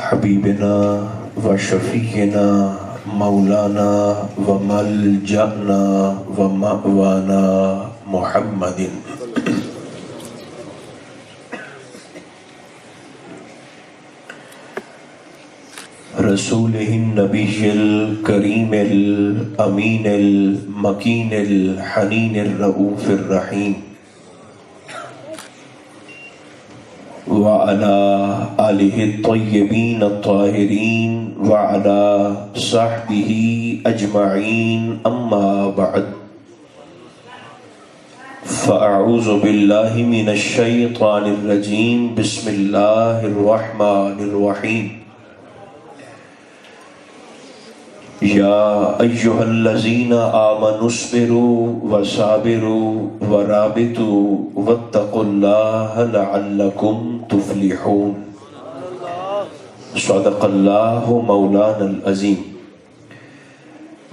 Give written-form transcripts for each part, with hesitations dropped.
حبیبنا و شفیعنا مولانا و ملجأنا و مأوانا محمد رسولہ النبی الکریم الامین المکین الحنین الرؤوف الرحیم وعلى آلہ الطیبین الطاہرین وعلى صحبہ اجمعین اما بعد فاعوذ باللہ من الشیطان الرجیم بسم اللہ الرحمن الرحیم یا ایہا الذین آمنوا اصبروا وصابروا ورابطوا واتقوا اللہ لعلکم تفلحون صدق اللہ مولانا العظیم۔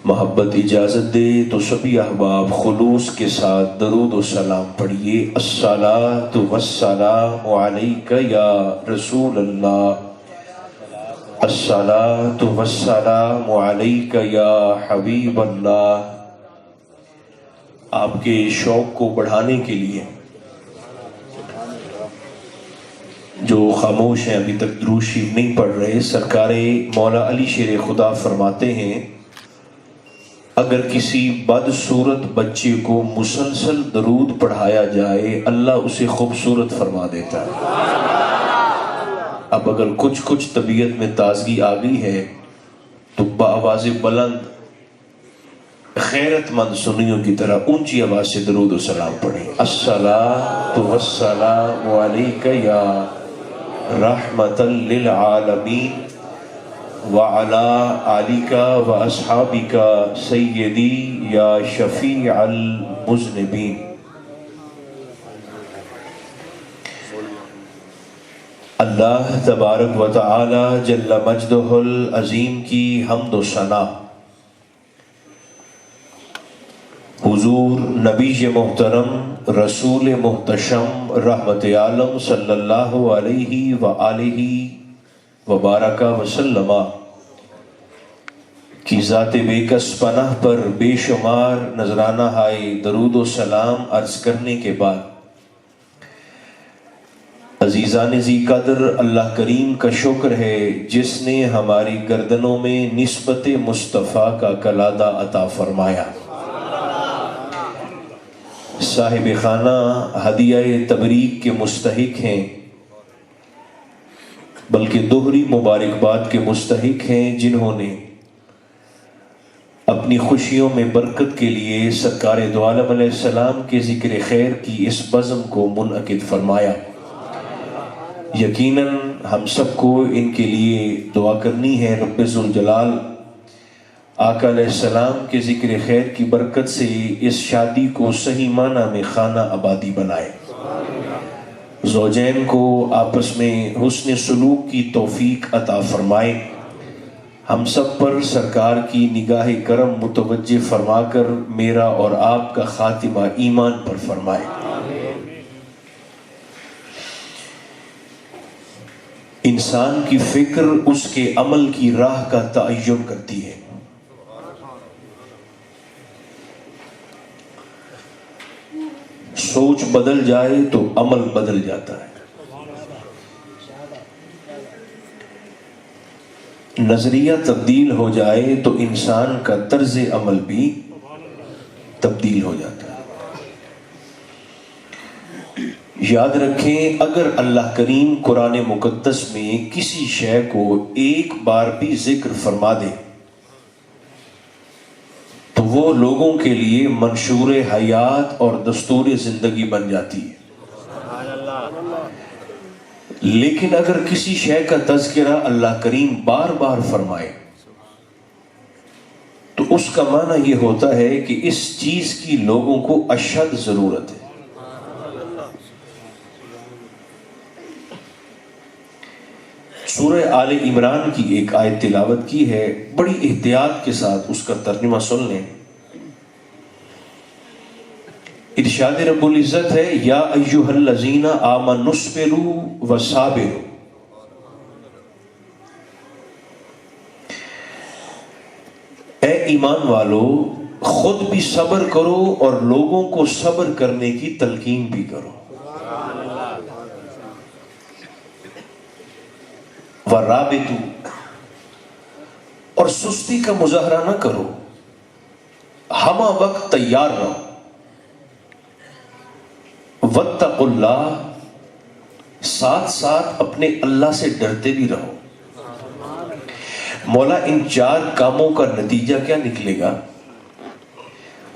محبت اجازت دے تو سبھی احباب خلوص کے ساتھ درود و سلام پڑھیے۔ الصلاۃ والسلام علیک یا رسول اللہ، الصلاۃ والسلام علیک یا حبیب اللہ۔ آپ کے شوق کو بڑھانے کے لیے جو خاموش ہیں ابھی تک درود شریف نہیں پڑھ رہے، سرکار مولا علی شیر خدا فرماتے ہیں اگر کسی بدصورت بچے کو مسلسل درود پڑھایا جائے اللہ اسے خوبصورت فرما دیتا ہے۔ اب اگر کچھ طبیعت میں تازگی آ گئی ہے تو بآواز بلند غیرت مند سنیوں کی طرح اونچی آواز سے درود و سلام پڑھیں۔ الصلاۃ والسلام علیک یا رحمۃ للعالمین وعلی آلک و اصحابک سیدی یا شفیع المذنبین۔ اللہ تبارک و تعالی جل مجدہ العظیم کی حمد و ثنا حضور نبی محترم رسول محتشم رحمت عالم صلی اللہ علیہ وآلہ وبارک وسلم کی ذات بے کس پناہ پر بے شمار نذرانہ ہائے درود و سلام عرض کرنے کے بعد، عزیزان ذی قدر، اللہ کریم کا شکر ہے جس نے ہماری گردنوں میں نسبت مصطفیٰ کا کلادہ عطا فرمایا۔ صاحب خانہ ہدیہ تبریک کے مستحق ہیں، بلکہ دوہری مبارکباد کے مستحق ہیں جنہوں نے اپنی خوشیوں میں برکت کے لیے سرکار دو عالم علیہ السلام کے ذکر خیر کی اس بزم کو منعقد فرمایا۔ یقیناً ہم سب کو ان کے لیے دعا کرنی ہے رب ذوالجلال آقا علیہ السلام کے ذکر خیر کی برکت سے اس شادی کو صحیح معنی میں خانہ آبادی بنائے، زوجین کو آپس میں حسن سلوک کی توفیق عطا فرمائے، ہم سب پر سرکار کی نگاہ کرم متوجہ فرما کر میرا اور آپ کا خاتمہ ایمان پر فرمائے۔ انسان کی فکر اس کے عمل کی راہ کا تعین کرتی ہے۔ سوچ بدل جائے تو عمل بدل جاتا ہے، نظریہ تبدیل ہو جائے تو انسان کا طرز عمل بھی تبدیل ہو جاتا ہے۔ یاد رکھیں اگر اللہ کریم قرآن مقدس میں کسی شے کو ایک بار بھی ذکر فرما دے تو وہ لوگوں کے لیے منشور حیات اور دستور زندگی بن جاتی ہے، لیکن اگر کسی شے کا تذکرہ اللہ کریم بار بار فرمائے تو اس کا معنی یہ ہوتا ہے کہ اس چیز کی لوگوں کو اشد ضرورت ہے۔ سورہ آل عمران کی ایک آیت تلاوت کی ہے، بڑی احتیاط کے ساتھ اس کا ترجمہ سن لیں۔ ارشاد رب العزت ہے یا ایھا الذین آمنوا اصبروا وصابروا، ایمان والو خود بھی صبر کرو اور لوگوں کو صبر کرنے کی تلقین بھی کرو. وَرَابِطُ، اور سستی کا مظاہرہ نہ کرو، ہمہ وقت تیار رہو. وَاتَّقُوا اللَّهَ، ساتھ ساتھ اپنے اللہ سے ڈرتے بھی رہو. مولا ان 4 کاموں کا نتیجہ کیا نکلے گا؟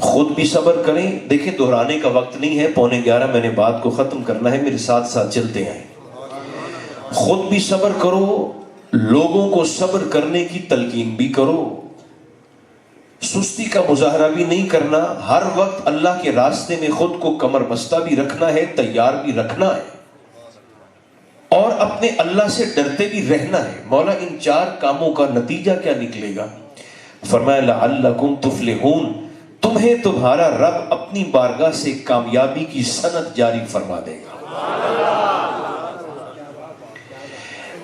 خود بھی صبر کریں. دیکھیں دہرانے کا وقت نہیں ہے، 11:15 میں نے بات کو ختم کرنا ہے، میرے ساتھ ساتھ چلتے ہیں. خود بھی صبر کرو، لوگوں کو صبر کرنے کی تلقین بھی کرو. سستی کا مظاہرہ بھی نہیں کرنا، ہر وقت اللہ کے راستے میں خود کو کمر بستہ بھی رکھنا ہے، تیار بھی رکھنا ہے، اور اپنے اللہ سے ڈرتے بھی رہنا ہے. مولا ان 4 کاموں کا نتیجہ کیا نکلے گا؟ فرمایا لعلکم تفلحون، تمہیں تمہارا رب اپنی بارگاہ سے کامیابی کی سند جاری فرما دے گا.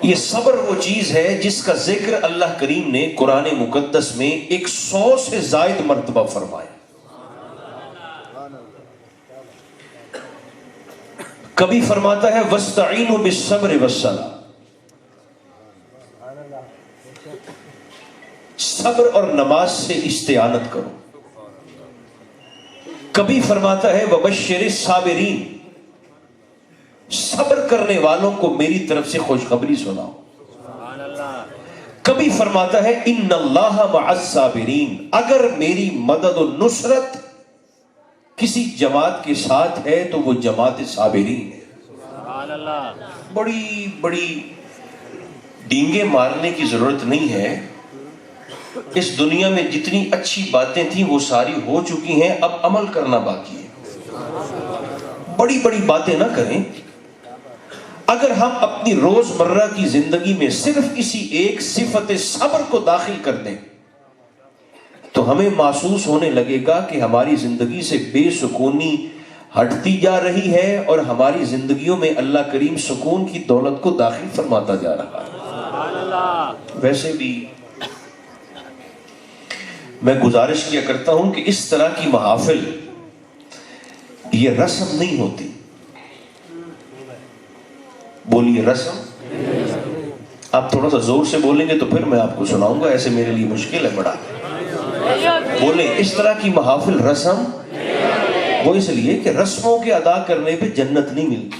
یہ صبر وہ چیز ہے جس کا ذکر اللہ کریم نے قرآن مقدس میں 100 سے زائد مرتبہ فرمایا. کبھی فرماتا ہے وَاسْتَعِينُوا بِالصَّبْرِ وَالصَّلَاةِ، صبر اور نماز سے استعانت کرو. کبھی فرماتا ہے وَبَشِّرِ الصَّابِرِينَ، صبر کرنے والوں کو میری طرف سے خوشخبری سناؤ. کبھی فرماتا ہے ان اللہ مع الصابرین، اگر میری مدد و نصرت کسی جماعت کے ساتھ ہے تو وہ جماعت صابرین ہے. بڑی بڑی ڈینگے مارنے کی ضرورت نہیں ہے. اس دنیا میں جتنی اچھی باتیں تھیں وہ ساری ہو چکی ہیں، اب عمل کرنا باقی ہے. بڑی بڑی باتیں نہ کریں. اگر ہم اپنی روزمرہ کی زندگی میں صرف کسی ایک صفت صبر کو داخل کر دیں تو ہمیں محسوس ہونے لگے گا کہ ہماری زندگی سے بے سکونی ہٹتی جا رہی ہے اور ہماری زندگیوں میں اللہ کریم سکون کی دولت کو داخل فرماتا جا رہا ہے. ویسے بھی میں گزارش کیا کرتا ہوں کہ اس طرح کی محافل یہ رسم نہیں ہوتی. بولیے رسم. آپ تھوڑا سا زور سے بولیں گے تو پھر میں آپ کو سناؤں گا، ایسے میرے لیے مشکل ہے بڑا. بولیں اس طرح کی محافل رسم. وہ اس لیے کہ رسموں کے ادا کرنے پہ جنت نہیں ملتی.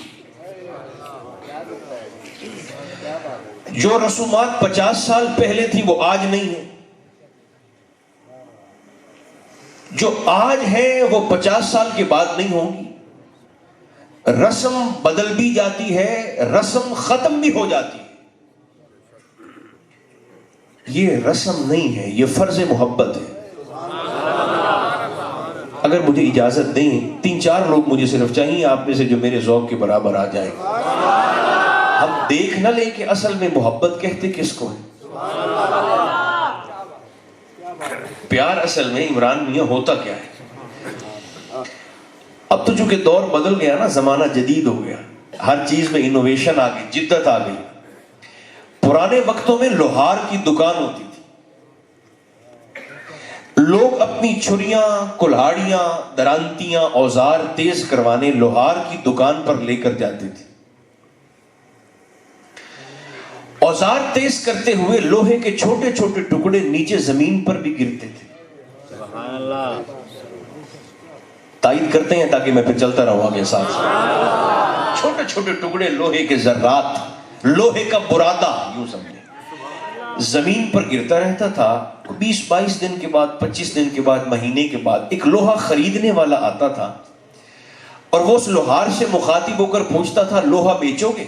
جو رسومات 50 سال پہلے تھی وہ آج نہیں ہے، جو آج ہے وہ 50 سال کے بعد نہیں ہوں گی. رسم بدل بھی جاتی ہے، رسم ختم بھی ہو جاتی ہے. یہ رسم نہیں ہے، یہ فرض محبت ہے. اگر مجھے اجازت دیں 3-4 لوگ مجھے صرف چاہیے آپ میں سے جو میرے ذوق کے برابر آ جائیں. ہم دیکھ نہ لیں کہ اصل میں محبت کہتے کس کو ہے. پیار اصل میں عمران میاں ہوتا کیا ہے؟ اب تو چونکہ دور بدل گیا نا، زمانہ جدید ہو گیا، ہر چیز میں انوویشن آ گئی، جدت آ گئی. پرانے وقتوں میں لوہار کی دکان ہوتی تھی. لوگ اپنی چھریاں، کلہاڑیاں، درانتیاں، اوزار تیز کروانے لوہار کی دکان پر لے کر جاتے تھے. اوزار تیز کرتے ہوئے لوہے کے چھوٹے چھوٹے ٹکڑے نیچے زمین پر بھی گرتے تھے. سبحان اللہ. تائید کرتے ہیں تاکہ میں پھر چلتا رہوں آگے ساتھ. چھوٹے چھوٹے ٹکڑے لوہے کے ذرات، لوہے کا برادہ یوں سمجھیں، زمین پر گرتا رہتا تھا. 20-22 دن کے بعد، 25 دن کے بعد، مہینے کے بعد ایک لوہا خریدنے والا آتا تھا اور وہ اس لوہار سے مخاطب ہو کر پوچھتا تھا لوہا بیچو گے؟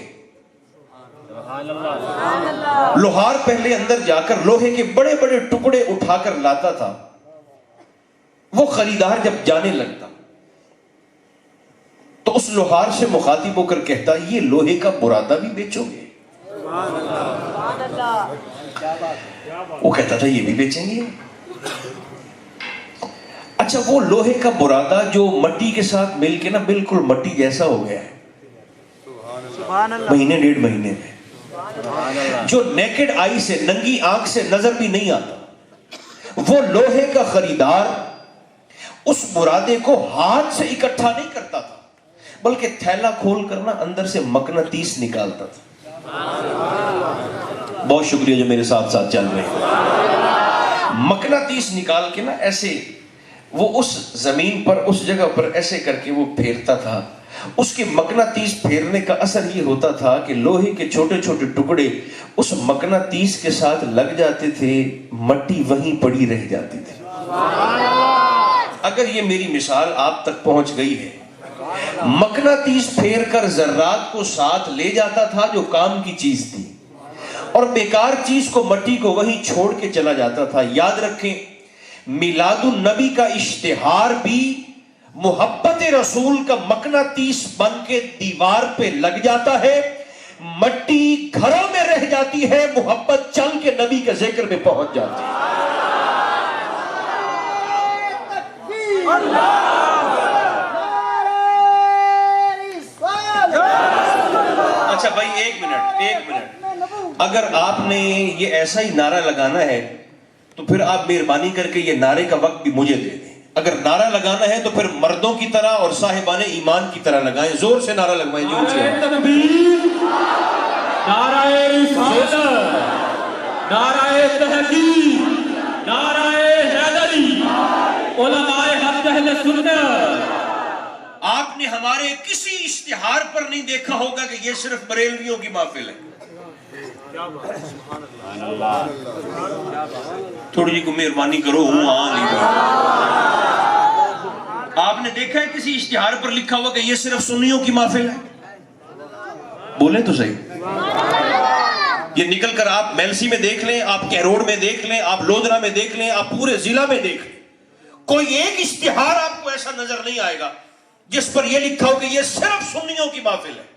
لوہار پہلے اندر جا کر لوہے کے بڑے بڑے ٹکڑے اٹھا کر لاتا تھا. وہ خریدار جب جانے لگتا تو اس لوہار سے مخاطب ہو کر کہتا یہ لوہے کا برادہ بھی بیچو گے؟ وہ کہتا تھا یہ بھی بیچیں گے. اچھا وہ لوہے کا برادہ جو مٹی کے ساتھ مل کے نا بالکل مٹی جیسا ہو گیا ہے مہینے 1.5 مہینے میں، جو نیکڈ آئی سے، ننگی آنکھ سے نظر بھی نہیں آتا، وہ لوہے کا خریدار اس برادے کو ہاتھ سے اکٹھا نہیں کرتا تھا بلکہ تھیلا کھول کر نا اندر سے مقناطیس نکالتا تھا. بہت شکریہ جو میرے ساتھ ساتھ چل رہے ہیں. مقناطیس نکال کے نا ایسے وہ اس زمین پر اس جگہ پر ایسے کر کے وہ پھیرتا تھا. اس کے مقناطیس پھیرنے کا اثر یہ ہوتا تھا کہ لوہے کے چھوٹے چھوٹے ٹکڑے اس مقناطیس کے ساتھ لگ جاتے تھے, مٹی وہیں پڑی رہ جاتی تھی. اگر یہ میری مثال آپ تک پہنچ گئی ہے, مقناطیس پھیر کر ذرات کو ساتھ لے جاتا تھا جو کام کی چیز تھی, اور بیکار چیز کو مٹی کو وہیں چھوڑ کے چلا جاتا تھا. یاد رکھیں, میلاد النبی کا اشتہار بھی محبت رسول کا مقناطیس بن کے دیوار پہ لگ جاتا ہے, مٹی گھروں میں رہ جاتی ہے, محبت چل کے نبی کے ذکر میں پہنچ جاتی ہے. اچھا بھائی ایک منٹ, اگر آپ نے یہ ایسا ہی نعرہ لگانا ہے تو پھر آپ مہربانی کر کے یہ نعرے کا وقت بھی مجھے دے دیں. اگر نعرہ لگانا ہے تو پھر مردوں کی طرح اور صاحبان ایمان کی طرح لگائیں. زور سے نعرہ لگوائیں. نعرہ تکبیر, نعرہ رسالت, نعرہ تحقیق, نعرہ حیدری, علماء حق اہل سنت. آپ نے ہمارے کسی اشتہار پر نہیں دیکھا ہوگا کہ یہ صرف بریلویوں کی محفل ہے. تھوڑی جی کو مہربانی کرو, ہوں آپ نے دیکھا ہے کسی اشتہار پر لکھا ہوا کہ یہ صرف سنیوں کی محفل ہے؟ بولیں تو صحیح. یہ نکل کر آپ میلسی میں دیکھ لیں, آپ کیروڑ میں دیکھ لیں, آپ لودھرا میں دیکھ لیں, آپ پورے ضلع میں دیکھ لیں, کوئی ایک اشتہار آپ کو ایسا نظر نہیں آئے گا جس پر یہ لکھا ہو کہ یہ صرف سنیوں کی محفل ہے.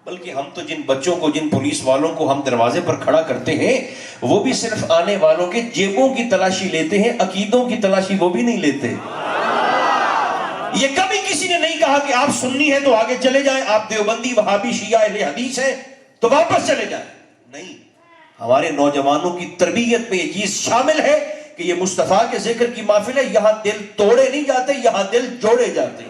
بلکہ ہم تو جن بچوں کو, جن پولیس والوں کو ہم دروازے پر کھڑا کرتے ہیں, وہ بھی صرف آنے والوں کے جیبوں کی تلاشی لیتے ہیں, عقیدوں کی تلاشی وہ بھی نہیں لیتے. یہ کبھی کسی نے نہیں کہا کہ آپ سنی ہیں تو آگے چلے جائیں, آپ دیوبندی, وہابی, شیعہ, اہل حدیث ہیں تو واپس چلے جائیں. نہیں, ہمارے نوجوانوں کی تربیت میں یہ چیز شامل ہے کہ یہ مصطفیٰ کے ذکر کی محفل ہے, یہاں دل توڑے نہیں جاتے, یہاں دل جوڑے جاتے.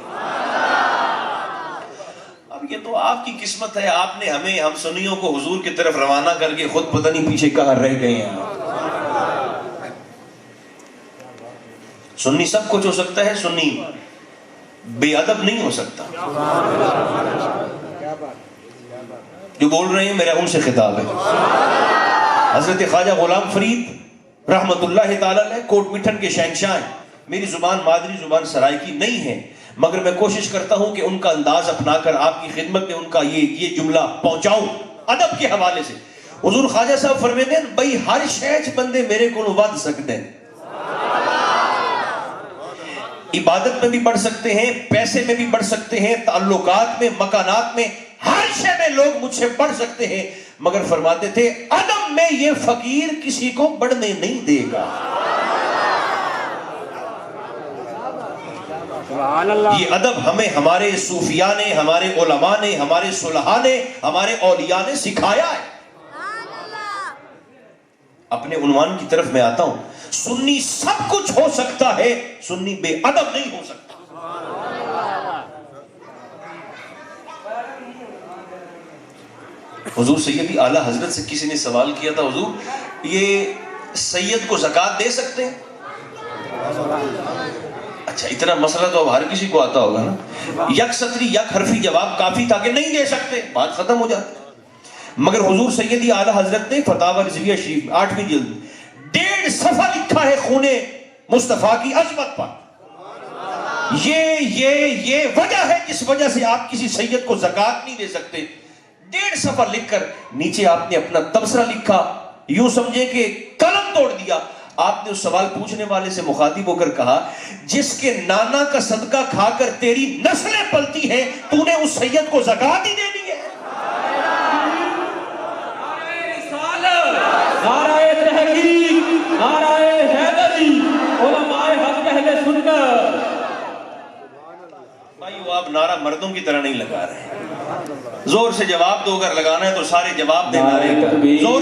اب یہ تو آپ کی قسمت ہے, آپ نے ہم سنیوں کو حضور کی طرف روانہ کر کے خود پتہ نہیں پیچھے کہاں رہ گئے ہیں. سنی سب کچھ ہو سکتا ہے, سنی بے ادب نہیں ہو سکتا. جو بول رہے ہیں میرا ان سے خطاب ہے. حضرت خواجہ غلام فرید رحمت اللہ تعالی علیہ کوٹ مٹھن کے شہنشاہ ہیں. میری زبان مادری زبان سرائکی نہیں ہے, مگر میں کوشش کرتا ہوں کہ ان کا انداز اپنا کر آپ کی خدمت میں ان کا یہ جملہ پہنچاؤں ادب کے حوالے سے. حضور خواجہ صاحب فرماتے ہیں, بھائی ہر شہچ بندے میرے کو ود سکتے ہیں, عبادت میں بھی بڑھ سکتے ہیں, پیسے میں بھی بڑھ سکتے ہیں, تعلقات میں, مکانات میں, ہر شے میں لوگ مجھ سے بڑھ سکتے ہیں, مگر فرماتے تھے ادب میں یہ فقیر کسی کو بڑھنے نہیں دے گا. یہ ادب ہمیں ہمارے صوفیاء نے, ہمارے علماء نے, ہمارے صلحاء نے, ہمارے اولیاء نے سکھایا ہے. اپنے عنوان کی طرف میں آتا ہوں. سنی سب کچھ ہو سکتا ہے, سنی بے ادب نہیں ہو سکتا. حضور سیدی اعلیٰ حضرت سے کسی نے سوال کیا تھا, حضور یہ سید کو زکوٰۃ دے سکتے ہیں؟ اچھا اتنا مسئلہ تو اب ہر کسی کو آتا ہوگا نا. یک سطری یک حرفی جواب کافی تھا کہ نہیں دے سکتے, بات ختم ہو جاتی. مگر حضور سیدی اعلیٰ حضرت نے فتاوی رضویہ شریف 8ویں جلد 1.5 صفحہ لکھا ہے خون مصطفیٰ کی عظمت پر. یہ وجہ ہے جس وجہ سے آپ کسی سید کو زکوٰۃ نہیں دے سکتے. 1.5 صفحہ لکھ کر نیچے آپ نے اپنا تبصرہ لکھا, یوں سمجھے کہ قلم توڑ دیا. آپ نے اس سوال پوچھنے والے سے مخاطب ہو کر کہا, جس کے نانا کا صدقہ کھا کر تیری نسلیں پلتی ہیں, تو نے اس سید کو زکوٰۃ ہی دینی ہے؟ نعرہ تحقیق, نعرہ حیدری, علماء حق اہل سنت. بھائیو آپ نعرہ مردوں کی طرح نہیں لگا رہے, زور سے جواب دو. اگر لگانا ہے تو سارے جواب دے نعرے کا, زور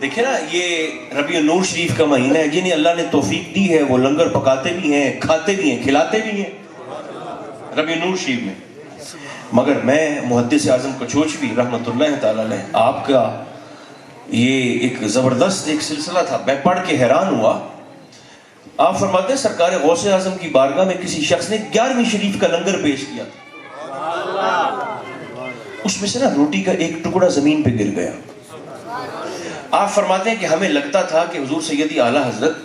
دیکھیں نا، یہ ربیع النور شریف کا مہینہ ہے، جنہیں اللہ نے توفیق دی ہے وہ لنگر پکاتے بھی ہیں، کھاتے بھی ہیں، کھلاتے بھی ہیں ربیع النور شریف میں۔ مگر میں محدث اعظم کچوچوی رحمۃ اللہ تعالی علیہ، آپ کا یہ ایک زبردست ایک سلسلہ تھا، میں پڑھ کے حیران ہوا۔ آپ فرماتے ہیں سرکار غوث اعظم کی بارگاہ میں کسی شخص نے 11ویں شریف کا لنگر پیش کیا تھا، اس میں سے نا روٹی کا ایک ٹکڑا زمین پہ گر گیا۔ آپ فرماتے ہیں کہ ہمیں لگتا تھا کہ حضور سیدی اعلیٰ حضرت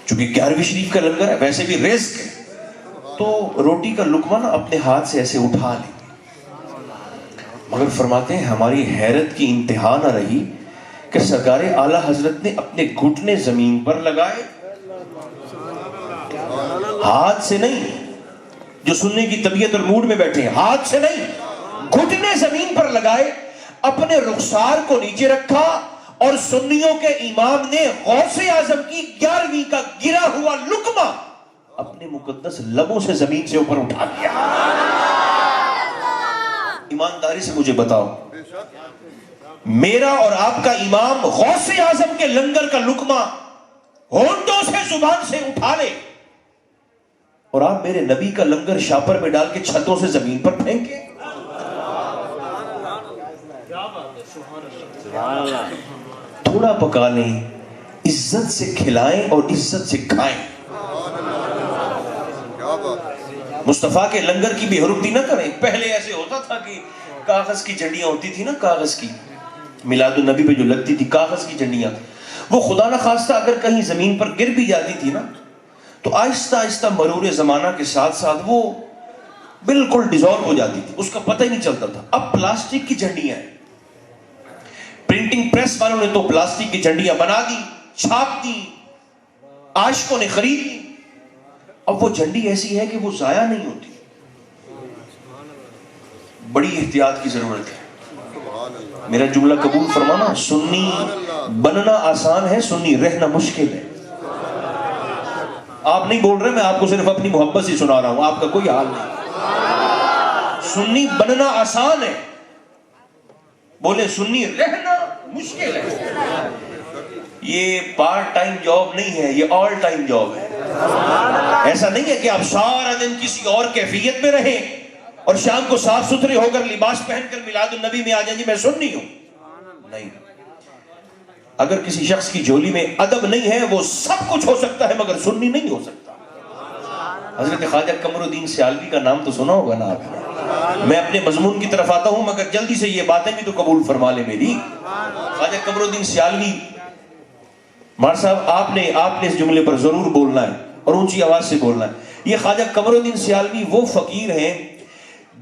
چونکہ 11ویں شریف کا لنگر ہے، ویسے بھی رزق ہے، تو روٹی کا لقمہ نا اپنے ہاتھ سے ایسے اٹھا لیں، مگر فرماتے ہیں ہماری حیرت کی انتہا نہ رہی کہ سرکار اعلیٰ حضرت نے اپنے گھٹنے زمین پر لگائے، ہاتھ سے نہیں، جو سننے کی طبیعت اور موڈ میں بیٹھے ہیں، ہاتھ سے نہیں، گھٹنے زمین پر لگائے، اپنے رخسار کو نیچے رکھا، اور سنیوں کے امام نے غوث اعظم کی 11ویں کا گرا ہوا لقمہ اپنے مقدس لبوں سے زمین سے اوپر اٹھا لیا۔ ایمانداری سے مجھے بتاؤ، میرا اور آپ کا امام غوث اعظم کے لنگر کا لقمہ ہونٹوں سے زبان سے اٹھا لے، اور آپ میرے نبی کا لنگر شاپر میں ڈال کے چھتوں سے زمین پر پھینکے؟ تھوڑا پکا لیں، عزت سے کھلائیں اور عزت سے کھائیں۔ مصطفیٰ کے لنگر کی بے حرمتی نہ کریں۔ پہلے ایسے ہوتا تھا کہ کاغذ کی جھنڈیاں ہوتی تھی نا، کاغذ کی میلاد النبی پہ جو لگتی تھی کاغذ کی جھنڈیاں، وہ خدا نہ خواستہ اگر کہیں زمین پر گر بھی جاتی تھی نا، تو آہستہ آہستہ مرور زمانہ کے ساتھ ساتھ وہ بالکل ڈیزالو ہو جاتی تھی، اس کا پتہ ہی نہیں چلتا تھا۔ اب پلاسٹک کی جھنڈیاں ہیں، پرنٹنگ پریس والوں نے تو پلاسٹک کی جھنڈیاں بنا دی، چھاپ دی، عاشقوں نے خرید لی۔ اب وہ جھنڈی ایسی ہے کہ وہ ضائع نہیں ہوتی، بڑی احتیاط کی ضرورت ہے۔ میرا جملہ قبول فرمانا، سنی بننا آسان ہے، سنی رہنا مشکل ہے۔ آپ نہیں بول رہے، میں آپ کو صرف اپنی محبت سے سنا رہا ہوں، آپ کا کوئی حال نہیں۔ سنی بننا آسان ہے، بولے سنی رہنا مشکل ہے۔ یہ پارٹ ٹائم جاب نہیں ہے، یہ آل ٹائم جاب ہے۔ ایسا نہیں ہے کہ آپ سارا دن کسی اور کیفیت میں رہیں اور شام کو صاف ستھرے ہو کر لباس پہن کر میلاد النبی میں آ جائیں جی میں سنی ہوں، نہیں۔ اگر کسی شخص کی جھولی میں ادب نہیں ہے، وہ سب کچھ ہو سکتا ہے مگر سنی نہیں ہو سکتا۔ حضرت خواجہ قمر الدین سیالوی کا نام تو سنا ہوگا نا آپ نے۔ میں اپنے مضمون کی طرف آتا ہوں مگر جلدی سے یہ باتیں بھی تو قبول فرما لے میری۔ خواجہ قمر الدین سیالوی، مار صاحب آپ نے اس جملے پر ضرور بولنا ہے اور اونچی آواز سے بولنا ہے۔ یہ خواجہ قمر الدین سیالوی وہ فقیر ہیں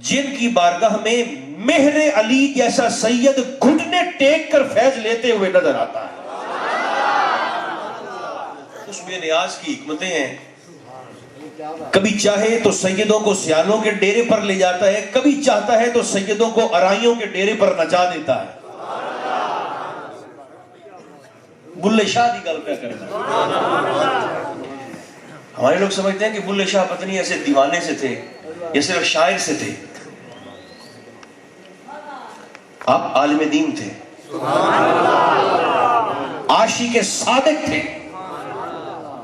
جن کی بارگاہ میں مہر علی جیسا سید گھٹنے ٹیک کر فیض لیتے ہوئے نظر آتا ہے۔ اس بے نیاز کی حکمتیں ہیں، کبھی چاہے تو سیدوں کو سیالوں کے ڈیرے پر لے جاتا ہے، کبھی چاہتا ہے تو سیدوں کو ارائیوں کے ڈیرے پر نچا دیتا ہے۔ بلے شاہ دی گل پہ کرنا، ہمارے لوگ سمجھتے ہیں کہ بلے شاہ پتنی ایسے دیوانے سے تھے یا صرف شاعر سے تھے، آپ عالم دین تھے، عاشق صادق تھے،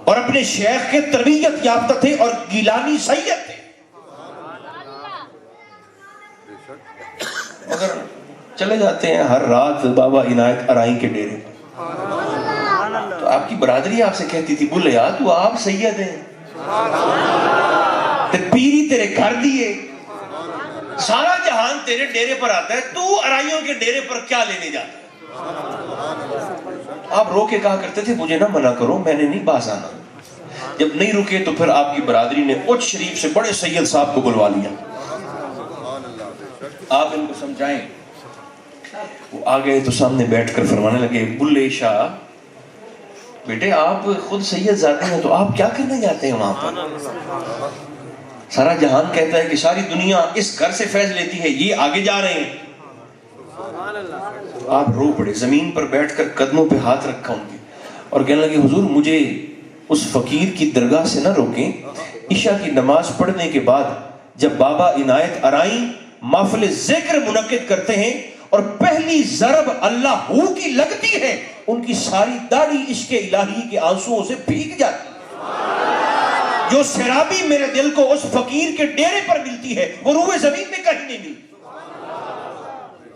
اور اپنے شیخ کے تربیت یافتہ تھے اور گیلانی سید تھے۔ مگر چلے جاتے ہیں ہر رات بابا عنایت ارائی کے ڈیرے پر، تو آپ کی برادری آپ سے کہتی تھی بلیا تو آپ سید ہیں، پیری تیرے گھر دیے، سارا جہان تیرے ڈیرے پر آتا ہے، تو ارائیوں کے ڈیرے پر کیا لینے جاتا ہے؟ آپ رو کے کہا کرتے تھے مجھے نہ منع کرو، میں نے نہیں باز آنا۔ جب نہیں رکے تو پھر آپ کی برادری نے اچ شریف سے بڑے سید صاحب کو بلوا لیا، آپ ان کو سمجھائیں۔ وہ آگئے تو سامنے بیٹھ کر فرمانے لگے بلے شاہ بیٹے آپ خود سید ذاتی ہیں تو آپ کیا کرنے جاتے ہیں وہاں پر؟ سارا جہان کہتا ہے کہ ساری دنیا اس گھر سے فیض لیتی ہے، یہ آگے جا رہے ہیں۔ آپ رو پڑے، زمین پر بیٹھ کر قدموں پہ ہاتھ رکھا ان کے، اور کہنے لگے حضور مجھے اس فقیر کی درگاہ سے نہ روکیں، عشاء کی نماز پڑھنے کے بعد جب بابا عنایت ارائیں محفل ذکر منعقد کرتے ہیں اور پہلی ضرب اللہ ہو کی لگتی ہے، ان کی ساری داڑھی عشق الہی کے آنسوؤں سے بھیگ جاتی ہے۔ جو سیرابی میرے دل کو اس فقیر کے ڈیرے پر ملتی ہے وہ روئے زمین میں کہیں نہیں ملتی۔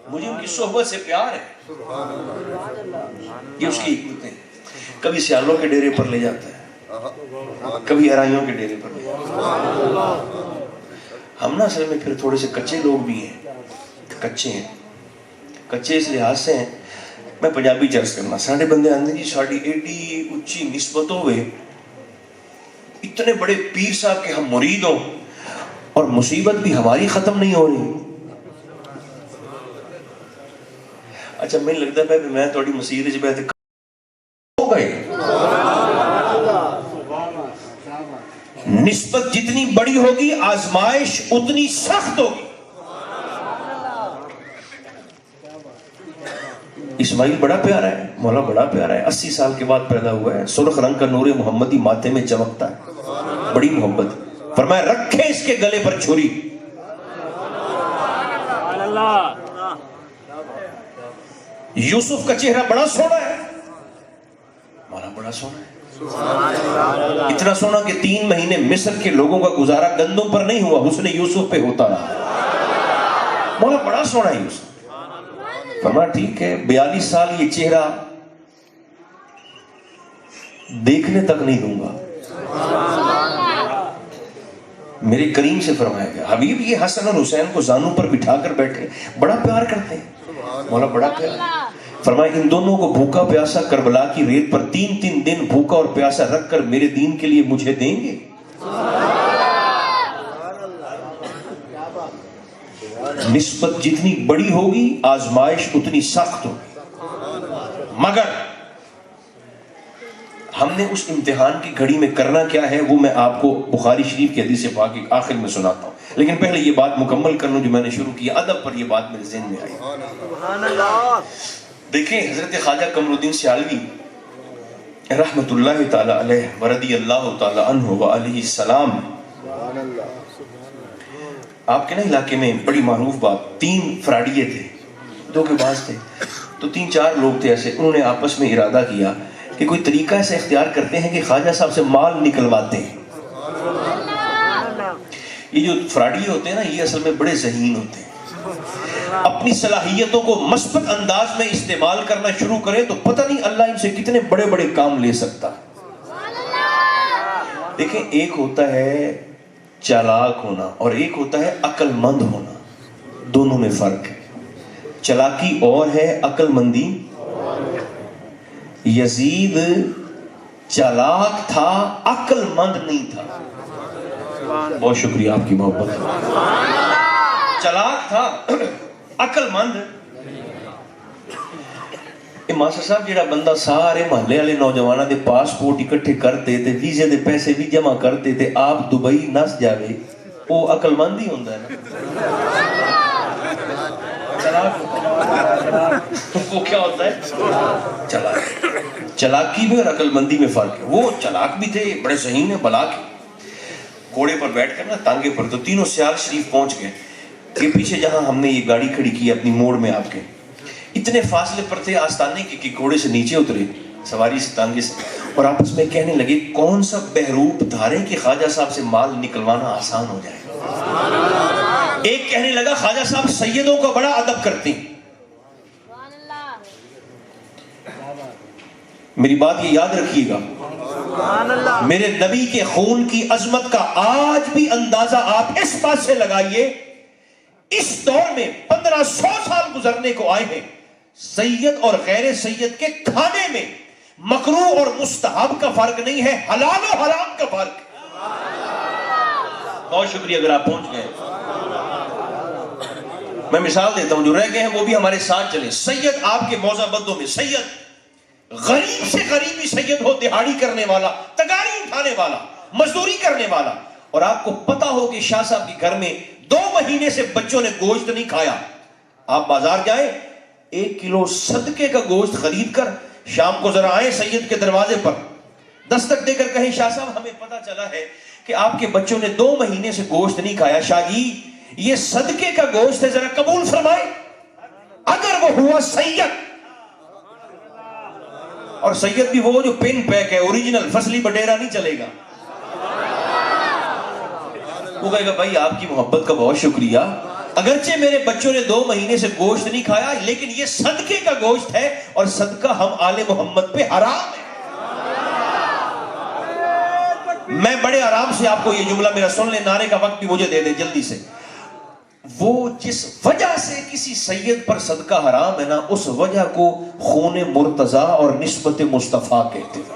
مجھے ان کی صحبت سے پیار ہے، یہ اس کی حکمت ہے۔ کبھی سیالوں کے ڈیرے پر لے جاتا ہے، کبھی ارائیوں کے ڈیرے پر لے جاتا ہے۔ ہم نا اصل میں پھر تھوڑے سے کچے لوگ بھی ہیں، کچے ہیں، کچے اس لحاظ سے ہیں، میں پنجابی چرچ کرنا ساڑھے بندے آندے جی ساڑھی ایڈی اچھی نسبت ہوئے، اتنے بڑے پیر صاحب کے ہم مرید ہوں اور مصیبت بھی ہماری ختم نہیں ہو رہی۔ اچھا میں لگتا ہے میں تھوڑی مسیح جب ہو گئے، نسبت جتنی بڑی ہوگی آزمائش اتنی سخت ہوگی۔ اسماعیل بڑا پیارا ہے، مولا بڑا پیارا ہے، 80 سال کے بعد پیدا ہوا ہے، سرخ رنگ کا نور محمدی ماتھے میں چمکتا ہے، بڑی محبت۔ فرمایا رکھے اس کے گلے پر چھری۔ یوسف کا چہرہ بڑا سونا ہے، مولا بڑا سونا ہے، اتنا سونا کہ 3 مہینے مصر کے لوگوں کا گزارا گندم پر نہیں ہوا، حسن یوسف پہ ہوتا رہا۔ مولا بڑا سونا ہے یوسف۔ فرمایا ٹھیک ہے 42 سال یہ چہرہ دیکھنے تک نہیں دوں گا۔ میرے کریم سے فرمایا گیا حبیب یہ حسن اور حسین کو زانوں پر بٹھا کر بیٹھے، بڑا پیار کرتے ہیں، مولا بڑا پیار۔ فرمایا ان دونوں کو بھوکا پیاسا کربلا کی ریت پر 3 دن بھوکا اور پیاسا رکھ کر میرے دین کے لیے مجھے دیں گے؟ نسبت جتنی بڑی ہوگی آزمائش اتنی سخت ہوگی، مگر ہم نے اس امتحان کی گھڑی میں کرنا کیا ہے وہ میں آپ کو بخاری شریف کی حدیث پاک کے آخر میں سناتا ہوں، لیکن پہلے یہ بات مکمل کر لوں جو میں نے شروع کی، ادب پر یہ بات میرے ذہن میں آئی۔ دیکھیں حضرت خواجہ قمر الدین سیالوی رحمت اللہ تعالی علیہ ورضی اللہ تعالی عنہ وعلیہ السلام، آپ کے نا علاقے میں بڑی معروف بات، 3 فراڈیے تھے، دھوکے باز تھے، تو 3-4 لوگ تھے ایسے، انہوں نے آپس میں ارادہ کیا کہ کوئی طریقہ ایسا اختیار کرتے ہیں کہ خواجہ صاحب سے مال نکلواتے ہیں۔ یہ جو فراڈیے ہوتے ہیں نا یہ اصل میں بڑے ذہین ہوتے ہیں، اپنی صلاحیتوں کو مثبت انداز میں استعمال کرنا شروع کریں تو پتہ نہیں اللہ ان سے کتنے بڑے بڑے کام لے سکتا ہے۔ دیکھیں ایک ہوتا ہے چالاک ہونا اور ایک ہوتا ہے عقل مند ہونا، دونوں میں فرق ہے۔ چالاکی اور ہے، عقل مندی۔ یزید چالاک تھا، عقل مند نہیں تھا۔ بہت شکریہ آپ کی محبت۔ چالاک تھا، عقل مند۔ ماسٹر صاحب جڑا بندہ سارے محلے والے نوجوانوں دے پاسپورٹ اکٹھے کرتے تے ویزے دے پیسے بھی جمع کرتے تے آپ دبئی نس جاوے، وہ عقل مند ہی ہوندا ہے نا۔ وہ کیا ہوتا ہے؟ چالاک۔ چالاکی میں اور عقل مندی میں فرق ہے۔ وہ چالاک بھی تھے، بڑے ذہین ہیں، بلا کے گھوڑے پر بیٹھ کر نا تانگے پر، تو تینوں سیال شریف پہنچ گئے کہ پیچھے جہاں ہم نے یہ گاڑی کھڑی کی اپنی موڑ میں آپ کے، اتنے فاصلے پر تھے آستانے کے کہ گھوڑے سے نیچے اترے سواری سے تانگے سے، اور آپس میں کہنے لگے کون سا بہروپ دھاریں کہ خواجہ صاحب سے مال نکلوانا آسان ہو جائے۔ ایک کہنے لگا خواجہ صاحب سیدوں کا بڑا ادب کرتے ہیں۔ میری بات یہ یاد رکھیے گا، میرے نبی کے خون کی عظمت کا آج بھی اندازہ آپ اس بات سے لگائیے، اس دور میں 1500 سال گزرنے کو آئے ہیں، سید اور غیر سید کے کھانے میں مکروہ اور مستحب کا فرق نہیں ہے، حلال و حرام کا فرق ہے۔ بہت شکریہ اگر آپ پہنچ گئے۔ میں مثال دیتا ہوں، جو رہ گئے ہیں وہ بھی ہمارے ساتھ چلیں۔ سید آپ کے موضع بدوں میں سید غریب سے غریبی سید ہو، دہاڑی کرنے والا، تگاری اٹھانے والا، مزدوری کرنے والا، اور آپ کو پتا ہو کہ شاہ صاحب کے گھر میں 2 مہینے سے بچوں نے گوشت نہیں کھایا، آپ بازار جائیں 1 کلو صدقے کا گوشت خرید کر شام کو ذرا آئیں سید کے دروازے پر، دستک دے کر کہیں شاہ صاحب ہمیں پتہ چلا ہے کہ آپ کے بچوں نے 2 مہینے سے گوشت نہیں کھایا، شاہ جی یہ صدقے کا گوشت ہے، ذرا قبول فرمائیں۔ اگر وہ ہوا سید، اور سید بھی وہ جو پن پیک ہے، اوریجنل، فصلی بٹیرا نہیں چلے گا، وہ کہے گا بھائی آپ کی محبت کا بہت شکریہ، اگرچہ میرے بچوں نے 2 مہینے سے گوشت نہیں کھایا لیکن یہ صدقے کا گوشت ہے اور صدقہ ہم آل محمد پہ حرام ہے۔ میں بڑے آرام سے آپ کو یہ جملہ میرا سن لیں، نعرے کا وقت بھی مجھے دے دے جلدی سے۔ وہ جس وجہ سے کسی سید پر صدقہ حرام ہے نا، اس وجہ کو خون مرتضیٰ اور نسبت مصطفیٰ کہتے ہیں۔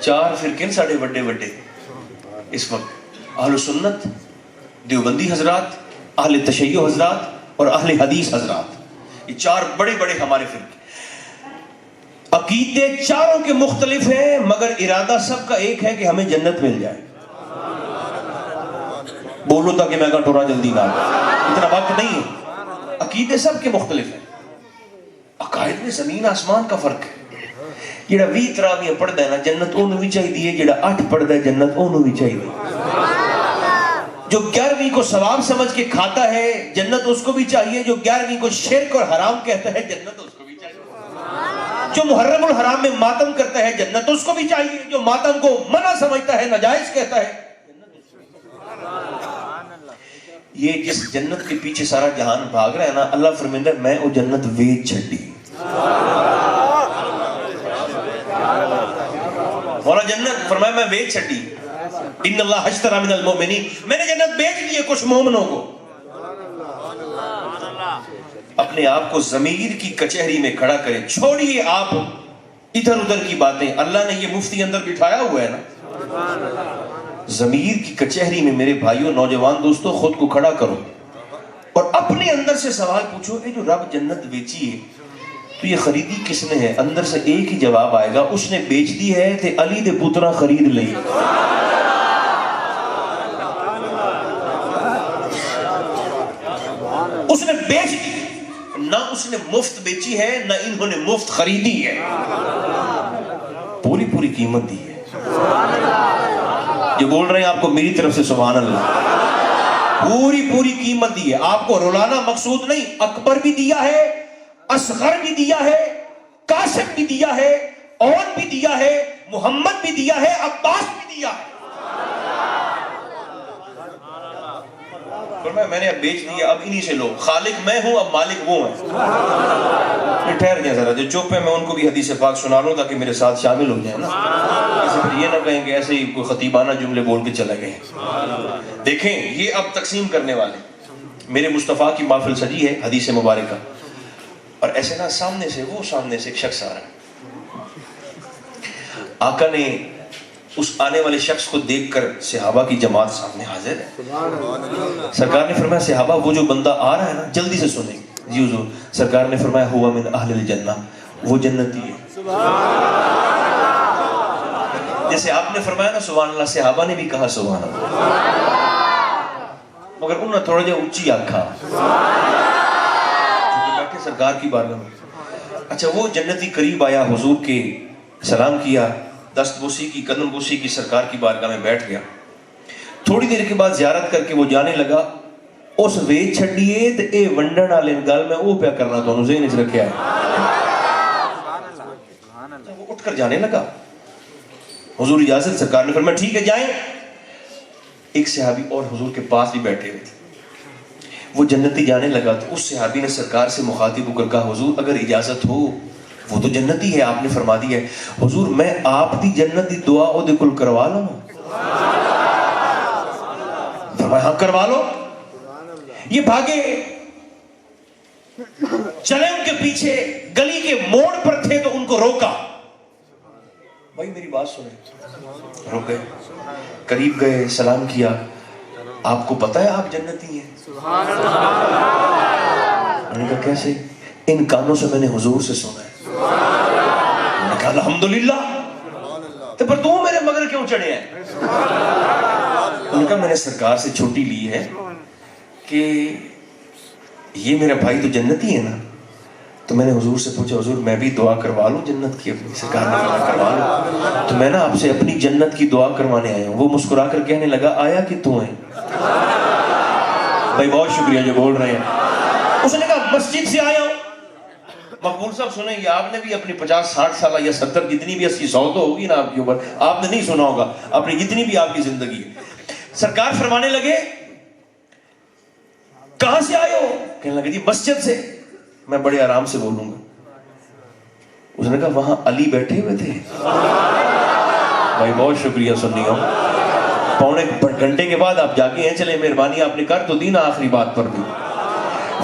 4 فرقے ساڑھے بڑے بڑے اس وقت، اہل سنت، دیوبندی حضرات، اہل تشیع حضرات اور اہل حدیث حضرات، یہ 4 بڑے بڑے ہمارے فرقے۔ عقیدے چاروں کے مختلف ہیں مگر ارادہ سب کا ایک ہے کہ ہمیں جنت مل جائے۔ بولو تاکہ میں کہا ٹورا جلدی نہ آئے، اتنا وقت نہیں ہے۔ عقیدے سب کے مختلف ہیں، عقائد میں زمین آسمان کا فرق ہے۔ جڑا 20 تراویح پڑھدا ہے نا جنت اونوں بھی چاہیے، جڑا 8 پڑھدا ہے جنت اونوں بھی چاہیے۔ جو 11ویں کو ثواب سمجھ کے کھاتا ہے جنت اس کو بھی چاہیے، جو 11ویں کو شرک اور حرام کہتا ہے جنت اس کو بھی چاہیے، جو محرم الحرام میں ماتم کرتا ہے جنت اس کو بھی چاہیے، جو ماتم کو منع سمجھتا ہے ناجائز کہتا ہے جنت اس کو بھی چاہیے۔ یہ جس جنت کے پیچھے سارا جہان بھاگ رہا ہے نا، اللہ فرمائندا ہے میں وہ جنت ویچ چھڈی۔ مولا جنت فرمایا میں بیچ چھٹی، ان اللہ اشتری من المؤمنین، میں نے جنت بیچ لی ہے کچھ مومنوں کو۔ اپنے آپ کو ضمیر کی کچہری میں کھڑا کریں، چھوڑیے آپ ادھر ادھر کی باتیں، اللہ نے یہ مفتی اندر بٹھایا ہوا ہے نا۔ ضمیر کی کچہری میں میرے بھائیوں، نوجوان دوستوں، خود کو کھڑا کرو اور اپنے اندر سے سوال پوچھو کہ جو رب جنت بیچی ہے تو یہ خریدی کس نے ہے؟ اندر سے ایک ہی جواب آئے گا، اس نے بیچ دی ہے تے علی دے پترا خرید لئی۔ اس نے بیچ دی، نہ اس نے مفت بیچی ہے نہ انہوں نے مفت خریدی ہے، پوری پوری قیمت دی ہے۔ جو بول رہے ہیں آپ کو میری طرف سے سبحان اللہ، پوری پوری قیمت دی ہے۔ آپ کو رولانا مقصود نہیں، اکبر بھی دیا ہے، اصغر بھی دیا ہے، قاسم بھی دیا ہے، اون بھی دیا ہے، محمد بھی دیا ہے، عباس بھی دیا ہے۔ فرمایا میں نے اب بیچ دیا، اب انہی سے لو، خالق میں ہوں اب مالک وہ ہیں۔ ٹھہر جائیں ذرا، جو چپ ہے میں ان کو بھی حدیث پاک سنا لوں تاکہ میرے ساتھ شامل ہو جائیں نا، ایسے پھر یہ نہ کہیں کہ ایسے ہی کوئی خطیبانہ جملے بول کے چلے گئے۔ دیکھیں یہ اب تقسیم کرنے والے، میرے مصطفیٰ کی محفل سجی ہے حدیث مبارکہ، اور ایسے نا سامنے سے ایک شخص آ رہا ہے، آقا نے اس آنے والے شخص کو دیکھ کر صحابہ کی جماعت سامنے حاضر ہے، سرکار نے فرمایا صحابہ وہ جو بندہ آ رہا ہے نا جلدی سے سنیں۔ جی حضور۔ سرکار نے فرمایا ہوا من اہل الجنہ، وہ جنتی ہے۔ جیسے آپ نے فرمایا نا سبحان اللہ، صحابہ نے بھی کہا سبحان اللہ، مگر انہوں نے تھوڑا جا اونچی آنکھا بیٹھے سرکار کی بارگاہ میں۔ اچھا وہ جنتی قریب آیا، حضور کے سلام کیا، دست بوسی کی، قدم بوسی کی، سرکار کی بارگاہ میں بیٹھ گیا۔ تھوڑی دیر کے بعد زیارت کر کے وہ جانے لگا، اس ویچ چھڈیے تے اے ونڈن والے گل میں وہ پیا کرنا تانوں ذہن وچ رکھیا ہے۔ وہ اٹھ کر جانے لگا، حضور اجازت، سرکار نے فرمایا ٹھیک ہے جائیں۔ ایک صحابی اور حضور کے پاس بھی بیٹھے ہوئے تھے، وہ جنتی جانے لگا تو اس صحابی نے سرکار سے مخاطب ہو کر کہا حضور اگر اجازت ہو، وہ تو جنتی ہے، آپ نے فرما دی ہے، حضور میں آپ دی جنت دی دعا او دے کل کروا لوں؟ فرمایا ہاں کروا لو۔ یہ بھاگے چلے ان کے پیچھے، گلی کے موڑ پر تھے تو ان کو روکا، بھائی میری بات سنیں، رک گئے، قریب گئے، سلام کیا، آپ کو پتا ہے آپ جنتی ہیں؟ انہوں نے کہا کیسے؟ ان کانوں سے میں نے حضور سے سنا ہے۔ انہوں نے کہا الحمدللہ، تو پر تم میرے مگر کیوں چڑھے ہیں؟ انہوں نے کہا میں نے سرکار سے چھوٹی لی ہے کہ کہ یہ میرا بھائی تو جنتی ہے نا. تو میں نے حضور سے پوچھا حضور میں بھی دعا کروا لوں جنت کی؟ اپنی سرکار نے دعا کروا لوں. تو میں نا آپ سے اپنی جنت کی دعا کروانے آیا ہوں. وہ مسکرا کر کہنے لگا آیا کہ تو ہے؟ بھائی بہت شکریہ جو بول رہے ہیں. اس نے کہا مسجد سے آیا ہوں. مقبول صاحب سنیں یہ آپ نے بھی اپنی 50-60 سالہ یا 70 جتنی بھی 80-100 تو ہوگی نا آپ کے اوپر, آپ نے نہیں سنا ہوگا اپنی جتنی بھی آپ کی زندگی ہے. سرکار فرمانے لگے کہاں سے آئے ہو؟ کہنے لگے جی مسجد سے. میں بڑے آرام سے بولوں گا. اس نے کہا وہاں علی بیٹھے ہوئے تھے. بھائی بہت شکریہ سننی ہو. پونے گھنٹے کے بعد آپ جا کے ہیں چلے مہربانی آپ نے کر تو دی نا آخری بات پر بھی.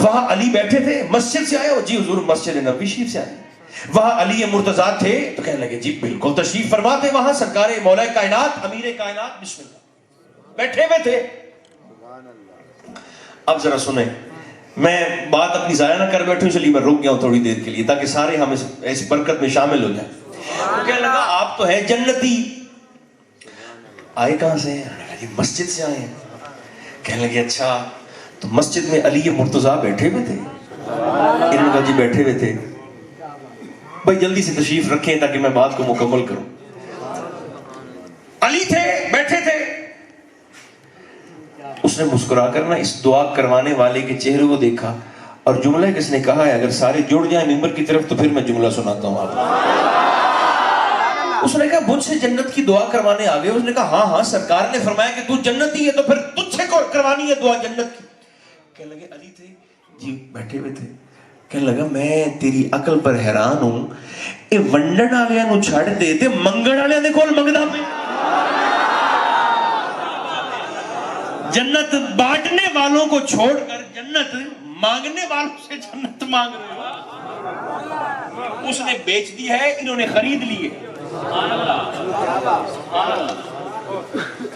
وہاں علی بیٹھے تھے. مسجد سے آئے ہو؟ جی حضور مسجد نبوی شریف سے آئے. وہاں علی مرتضیٰ تھے؟ تو کہنے لگے جی بالکل تشریف فرماتے. وہاں سرکار مولا کائنات امیر کائنات بسم اللہ بیٹھے ہوئے تھے. اب ذرا سنیں, میں بات اپنی ضائع نہ کر بیٹھوں چلیے میں رک گیا ہوں تھوڑی دیر کے لیے تاکہ سارے ہم اس برکت میں شامل ہو جائیں. وہ کہنے لگا آپ تو ہیں جنتی, آئے کہاں سے ہیں؟ جی مسجد سے آئے ہیں. کہنے لگے اچھا تو مسجد میں علی مرتضیٰ بیٹھے ہوئے تھے؟ انہوں نے کہا جی بیٹھے ہوئے تھے. بھائی جلدی سے تشریف رکھیں تاکہ میں بات کو مکمل کروں. علی تھے بیٹھے تھے. اس نے مسکرا کر نا اس دعا کروانے والے کے چہرے کو دیکھا اور جملہ کس نے کہا ہے اگر سارے جڑ جائیں ممبر کی طرف تو پھر میں جملہ سناتا ہوں آپ کو. اس نے کہا مجھ سے جنت کی دعا کروانے آ گئے؟ اس نے کہا ہاں سرکار نے فرمایا کہ تو جنتی ہے تو پھر تجھ سے کروانی ہے دعا جنت کی. کہنے لگے علی تھے؟ جی بیٹھے ہوئے تھے. کہنے لگا میں تیری عقل پر حیران ہوں, اے ونڈن آلیاں نو چھڑ دے تے منگن آلیاں دے کول منگدا پے. جنت بانٹنے والوں کو چھوڑ کر جنت مانگنے والوں سے جنت مانگ رہے ہو. اس نے بیچ دی ہے, انہوں نے خرید لی ہے.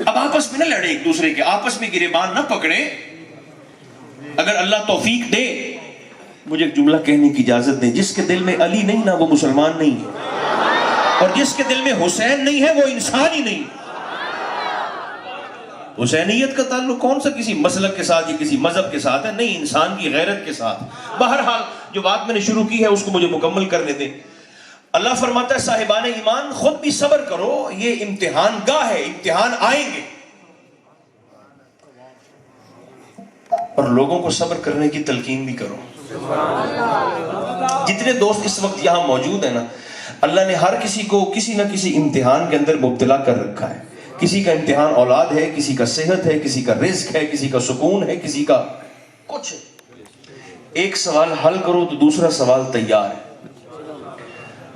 اب آپس میں نہ لڑے ایک دوسرے کے, آپس میں گریبان نہ پکڑے. اگر اللہ توفیق دے مجھے ایک جملہ کہنے کی اجازت دیں, جس کے دل میں علی نہیں نا وہ مسلمان نہیں ہے, اور جس کے دل میں حسین نہیں ہے وہ انسان ہی نہیں. حسینیت کا تعلق کون سا کسی مسلک کے ساتھ یا کسی مذہب کے ساتھ ہے؟ نہیں, انسان کی غیرت کے ساتھ. بہرحال جو بات میں نے شروع کی ہے اس کو مجھے مکمل کرنے دیں. اللہ فرماتا ہے صاحبان ایمان خود بھی صبر کرو, یہ امتحان گاہ ہے, امتحان آئیں گے, اور لوگوں کو صبر کرنے کی تلقین بھی کرو. جتنے دوست اس وقت یہاں موجود ہیں نا, اللہ نے ہر کسی کو کسی نہ کسی امتحان کے اندر مبتلا کر رکھا ہے. کسی کا امتحان اولاد ہے, کسی کا صحت ہے, کسی کا رزق ہے, کسی کا سکون ہے, کسی کا کچھ. ایک سوال حل کرو تو دوسرا سوال تیار ہے,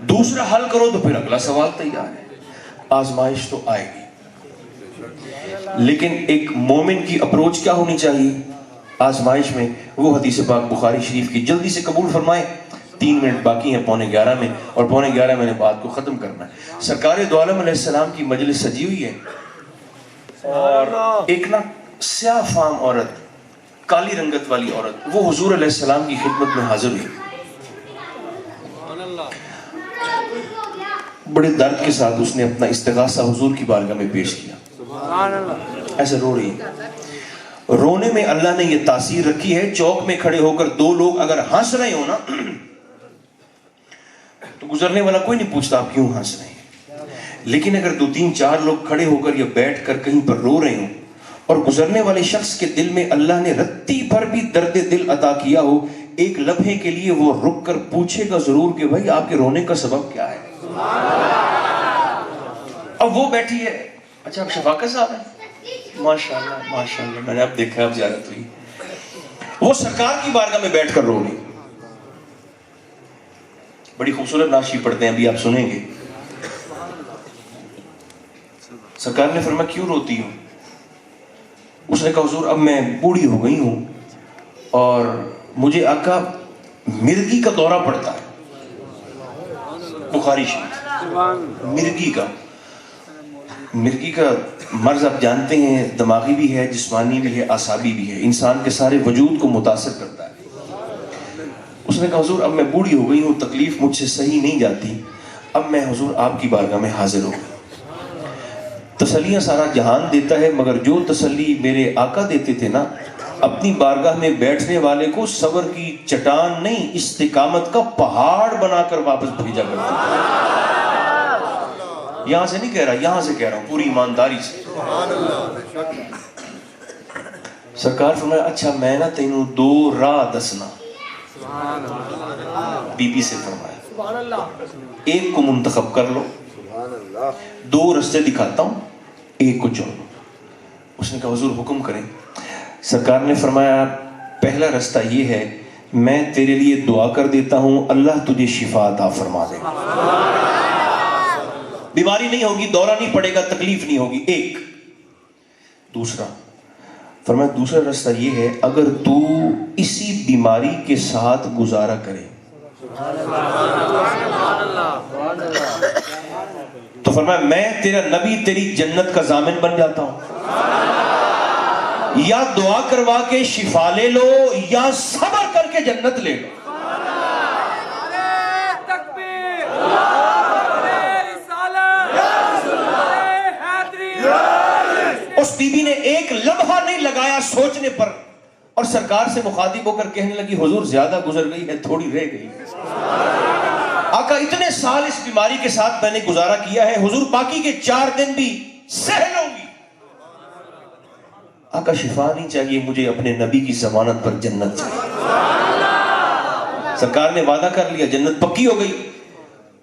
دوسرا حل کرو تو پھر اگلا سوال تیار ہے. آزمائش تو آئے گی, لیکن ایک مومن کی اپروچ کیا ہونی چاہیے آزمائش میں؟ وہ حدیث پاک بخاری شریف کی جلدی سے قبول فرمائیں. 3 منٹ باقی ہیں 11:15 میں, اور 11:15 میں نے بات کو ختم کرنا ہے. سرکار دو عالم علیہ السلام کی مجلس سجی ہوئی ہے, اور ایک نا سیاہ فام عورت, کالی رنگت والی عورت, وہ حضور علیہ السلام کی خدمت میں حاضر ہوئی. بڑے درد کے ساتھ اس نے اپنا استغاثہ حضور کی بارگاہ میں پیش کیا. ایسے رو رہی ہے. رونے میں اللہ نے یہ تاثیر رکھی ہے, چوک میں کھڑے ہو کر 2 لوگ اگر ہنس رہے ہو نا تو گزرنے والا کوئی نہیں پوچھتا آپ کیوں ہنس رہے ہیں. لیکن اگر 2-3-4 لوگ کھڑے ہو کر یا بیٹھ کر کہیں پر رو رہے ہوں, اور گزرنے والے شخص کے دل میں اللہ نے رتی بھر بھی درد دل عطا کیا ہو, ایک لمحے کے لیے وہ رک کر پوچھے گا ضرور کہ بھائی آپ کے رونے کا سبب کیا ہے. اب وہ بیٹھی ہے, اچھا آپ شفاقت صاحب ہیں, ماشاءاللہ ماشاءاللہ, میں نے اب دیکھا اب زیارت ہوئی. وہ سرکار کی بارگاہ میں بیٹھ کر رو رہی, بڑی خوبصورت نعت پڑھتے ہیں, ابھی آپ سنیں گے. سرکار نے فرمایا کیوں روتی ہوں؟ اس نے کہا حضور اب میں بوڑھی ہو گئی ہوں اور مجھے آقا مرگی کا دورہ پڑتا ہے. بخاری شریف, مرگی کا مرض آپ جانتے ہیں, دماغی بھی ہے, جسمانی بھی ہے, اعصابی بھی ہے, انسان کے سارے وجود کو متاثر کرتا ہے. اس نے کہا حضور اب میں بوڑھی ہو گئی ہوں, تکلیف مجھ سے سہی نہیں جاتی, اب میں حضور آپ کی بارگاہ میں حاضر ہوں. تسلیاں سارا جہان دیتا ہے، مگر جو تسلی میرے آقا دیتے تھے نا، اپنی بارگاہ میں بیٹھنے والے کو صبر کی چٹان نہیں، استقامت کا پہاڑ بنا کر واپس بھیجا کرتے تھے۔ یہاں سے نہیں کہہ رہا، یہاں سے کہہ رہا ہوں پوری ایمانداری سے۔ سرکار فرمایا اچھا میں نا تینوں دو راہ دسنا، بی بی سے فرمایا ایک کو منتخب کر لو، دو رستے دکھاتا ہوں، ایک کو چن لو۔ اس نے کہا حضور حکم کریں۔ سرکار نے فرمایا پہلا رستہ یہ ہے، میں تیرے لیے دعا کر دیتا ہوں، اللہ تجھے شفا عطا فرما دے، بیماری نہیں ہوگی، دورہ نہیں پڑے گا، تکلیف نہیں ہوگی، ایک۔ دوسرا فرمایا دوسرا رستہ یہ ہے، اگر تو اسی بیماری کے ساتھ گزارا کرے تو فرمایا میں تیرا نبی تیری جنت کا ضامن بن جاتا ہوں، یا دعا کروا کے شفا لے لو یا صبر کر کے جنت لے لو۔ اس بی بی نے ایک لمحہ نہیں لگایا سوچنے پر، اور سرکار سے مخاطب ہو کر کہنے لگی حضور زیادہ گزر گئی ہے، تھوڑی رہ گئی۔ آقا اتنے سال اس بیماری کے ساتھ میں نے گزارا کیا ہے، حضور باقی کے 4 دن بھی سہ لوں گی۔ آقا شفا نہیں چاہیے مجھے، اپنے نبی کی ضمانت پر جنت چاہیے۔ سرکار نے وعدہ کر لیا، جنت پکی ہو گئی۔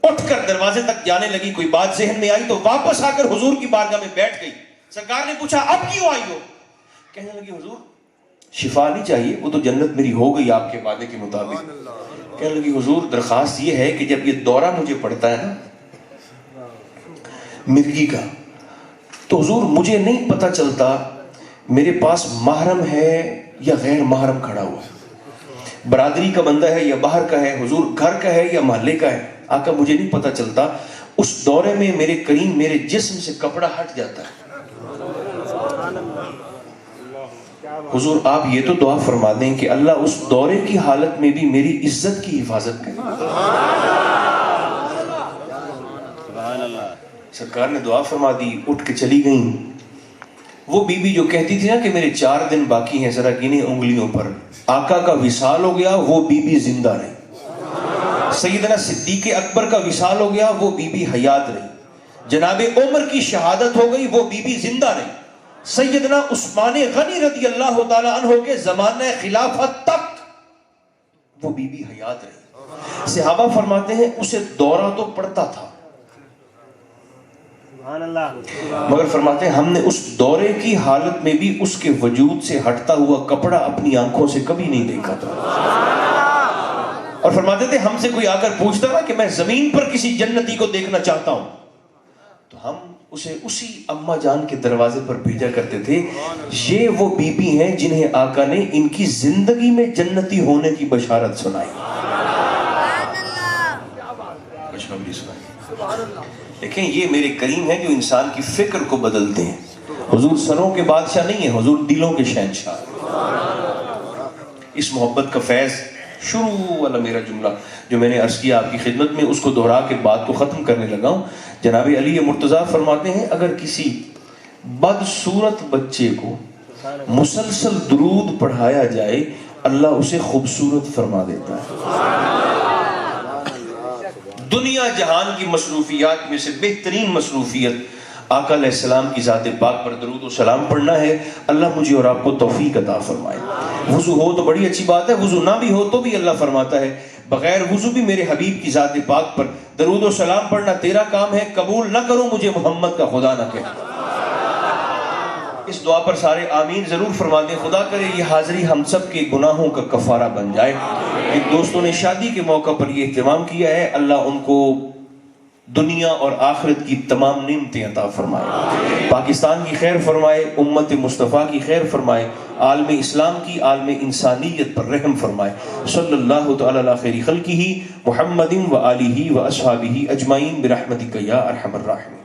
اٹھ کر دروازے تک جانے لگی، کوئی بات ذہن میں آئی تو واپس آ کر حضور کی بارگاہ میں بیٹھ گئی۔ سرکار نے پوچھا اب کیوں آئی ہو؟ کہنے لگی حضور شفا نہیں چاہیے، وہ تو جنت میری ہو گئی آپ کے وعدے کے مطابق۔ کہنے لگی حضور درخواست یہ ہے کہ جب یہ دورہ مجھے پڑتا ہے نا مرگی کا، تو حضور مجھے نہیں پتہ چلتا میرے پاس محرم ہے یا غیر محرم کھڑا ہوا ہے، برادری کا بندہ ہے یا باہر کا ہے، حضور گھر کا ہے یا محلے کا ہے، آقا مجھے نہیں پتہ چلتا۔ اس دورے میں میرے کریم میرے جسم سے کپڑا ہٹ جاتا ہے۔ حضور آپ یہ تو دعا فرما دیں کہ اللہ اس دورے کی حالت میں بھی میری عزت کی حفاظت کرے۔ سرکار نے دعا فرما دی، اٹھ کے چلی گئیں۔ وہ بی بی جو کہتی تھی نا کہ میرے 4 دن باقی ہیں، ذرا گنے انگلیوں پر، آقا کا وصال ہو گیا، وہ بی بی زندہ رہی۔ سیدنا صدیق اکبر کا وصال ہو گیا، وہ بی بی حیات رہی۔ جناب عمر کی شہادت ہو گئی، وہ بی بی زندہ رہی۔ سیدنا عثمان غنی رضی اللہ تعالی عنہ کے زمانہ خلافت تک وہ بی بی حیات رہی۔ صحابہ فرماتے ہیں اسے دورہ تو پڑتا تھا، مگر فرماتے ہیں ہم نے اس دورے کی حالت میں بھی اس کے وجود سے ہٹتا ہوا کپڑا اپنی آنکھوں سے کبھی نہیں دیکھا تھا۔ اور فرماتے تھے ہم سے کوئی آ کر پوچھتا نا کہ میں زمین پر کسی جنتی کو دیکھنا چاہتا ہوں، تو ہم اسے اسی اماں جان کے دروازے پر بھیجا کرتے تھے، یہ وہ بی بی ہیں جنہیں آقا نے ان کی زندگی میں جنتی ہونے کی بشارت سنائی۔ خوشخبری سنائی۔ دیکھیں یہ میرے کریم ہیں جو انسان کی فکر کو بدلتے ہیں۔ حضور سروں کے بادشاہ نہیں ہیں، حضور دلوں کے شہنشاہ۔ اس محبت کا فیض، شروع والا میرا جملہ جو میں نے عرض کیا آپ کی خدمت میں، اس کو دہرا کے بات کو ختم کرنے لگا ہوں۔ جناب علی مرتضیٰ فرماتے ہیں اگر کسی بدصورت بچے کو مسلسل درود پڑھایا جائے اللہ اسے خوبصورت فرما دیتا ہے۔ دنیا جہان کی مصروفیات میں سے بہترین مصروفیت آقا علیہ السلام کی ذات پاک پر درود و سلام پڑھنا ہے۔ اللہ مجھے اور آپ کو توفیق عطا فرمائے۔ وضو ہو تو بڑی اچھی بات ہے، وضو نہ بھی ہو تو بھی اللہ فرماتا ہے بغیر وضو بھی میرے حبیب کی ذات پاک پر درود و سلام پڑھنا تیرا کام ہے، قبول نہ کروں مجھے محمد کا خدا نہ کہے۔ اس دعا پر سارے آمین ضرور فرما دیں۔ خدا کرے یہ حاضری ہم سب کے گناہوں کا کفارہ بن جائے۔ ایک دوستوں نے شادی کے موقع پر یہ اہتمام کیا ہے، اللہ ان کو دنیا اور آخرت کی تمام نعمتیں عطا فرمائے، پاکستان کی خیر فرمائے، امت مصطفیٰ کی خیر فرمائے، عالم اسلام کی، عالم انسانیت پر رحم فرمائے۔ صلی اللہ تعالی علی خیر خلقہ محمد و آلہ و اصحابہ اجمعین برحمتک یا ارحم الراحمین۔